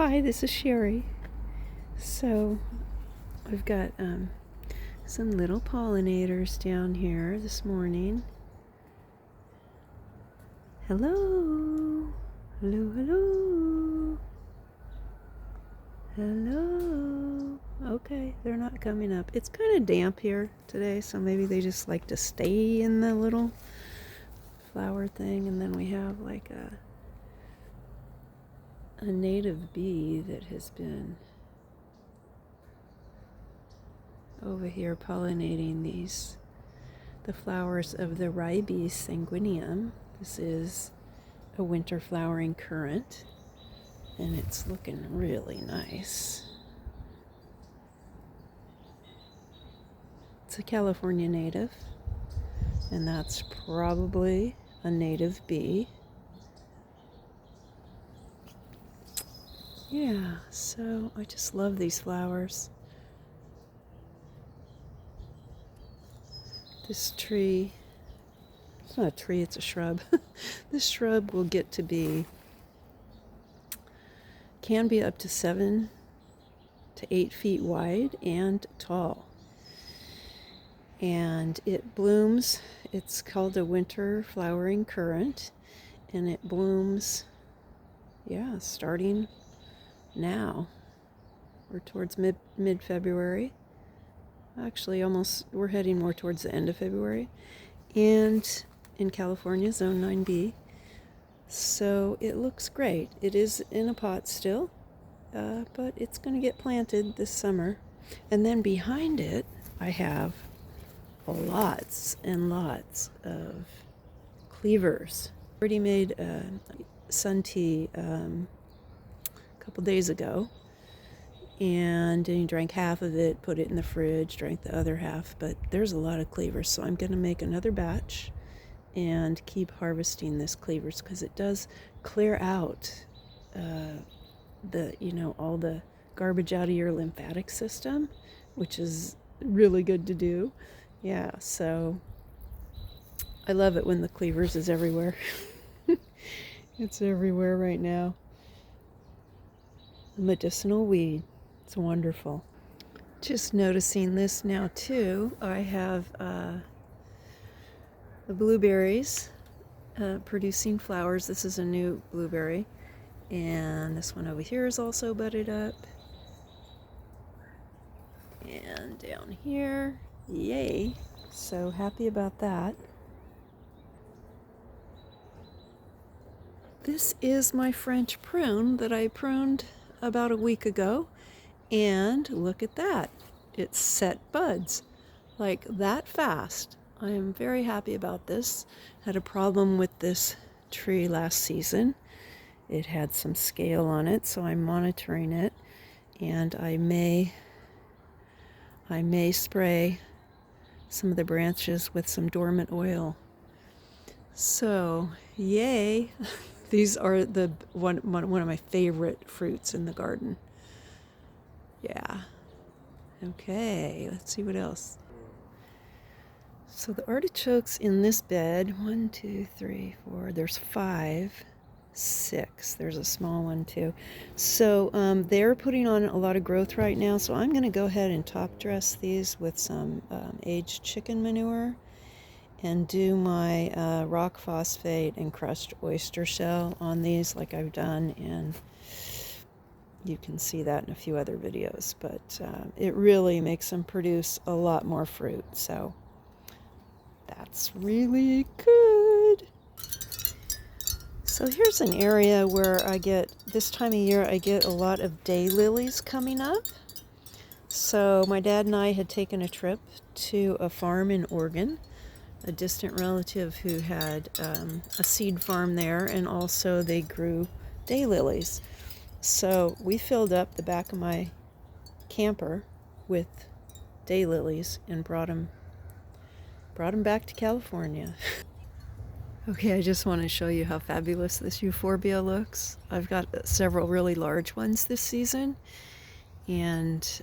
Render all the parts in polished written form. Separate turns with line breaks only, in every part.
Hi, this is Sherry. So we've got some little pollinators down here this morning. Hello, hello, hello, hello. Okay, they're not coming up. It's kind of damp here today, so maybe they just like to stay in the little flower thing. And then we have like a native bee that has been over here pollinating the flowers of the ribes sanguineum. This is a winter flowering currant, and it's looking really nice. It's a California native, and that's probably a native bee. Yeah, so I just love these flowers. This tree, it's not a tree, it's a shrub. This shrub will get to be, can be up to 7 to 8 feet wide and tall. And it blooms, it's called a winter flowering currant, and it blooms, starting now. We're towards mid-February. Actually, we're heading more towards the end of February. And in California, Zone 9B. So it looks great. It is in a pot still, but it's going to get planted this summer. And then behind it, I have lots and lots of cleavers. Already made sun tea a couple days ago, and he drank half of it, put it in the fridge, drank the other half. But there's a lot of cleavers, so I'm going to make another batch and keep harvesting this cleavers, because it does clear out all the garbage out of your lymphatic system, which is really good to do. Yeah, so I love it when the cleavers is everywhere. It's everywhere right now. A medicinal weed. It's wonderful. Just noticing this now too. I have the blueberries producing flowers. This is a new blueberry. And this one over here is also budded up. And down here, yay. So happy about that. This is my French prune that I pruned about a week ago. And look at that. It set buds like that fast. I am very happy about this. Had a problem with this tree last season. It had some scale on it, so I'm monitoring it. And I may spray some of the branches with some dormant oil. So, yay. These are one of my favorite fruits in the garden. Yeah. Okay, let's see what else. So the artichokes in this bed, 1, 2, 3, 4, there's 5, 6. There's a small one too. So they're putting on a lot of growth right now, so I'm going to go ahead and top dress these with some aged chicken manure and do my rock phosphate and crushed oyster shell on these like I've done, and you can see that in a few other videos. But it really makes them produce a lot more fruit, so that's really good. So here's an area where this time of year, I get a lot of daylilies coming up. So my dad and I had taken a trip to a farm in Oregon, a distant relative who had a seed farm there, and also they grew daylilies. So we filled up the back of my camper with daylilies and brought them back to California. Okay, I just want to show you how fabulous this euphorbia looks. I've got several really large ones this season, and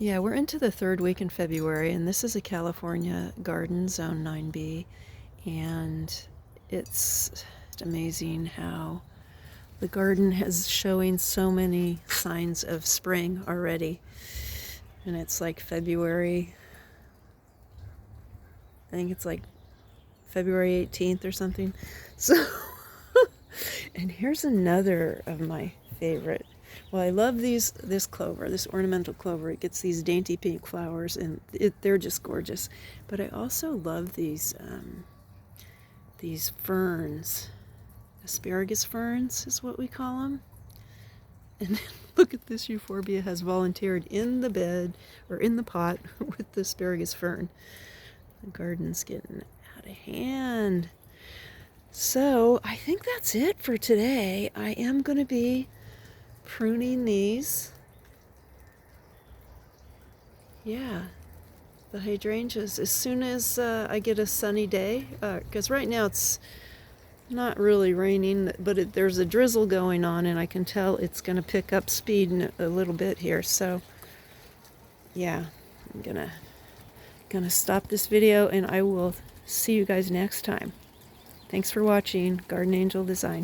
we're into the 3rd week in February, and this is a California garden, Zone 9B, and it's amazing how The garden is showing so many signs of spring already. And it's like February, I think it's like February 18th or something. So, and here's another of my favorite. Well, I love this clover, this ornamental clover. It gets these dainty pink flowers, and they're just gorgeous. But I also love these ferns. Asparagus ferns is what we call them. And look at this euphorbia has volunteered in the bed, or in the pot, with the asparagus fern. The garden's getting out of hand. So I think that's it for today. I am going to be pruning these. Yeah, the hydrangeas as soon as I get a sunny day, because right now it's not really raining, but there's a drizzle going on, and I can tell it's going to pick up speed in a little bit here. So yeah, I'm gonna stop this video, and I will see you guys next time. Thanks for watching Garden Angel Design.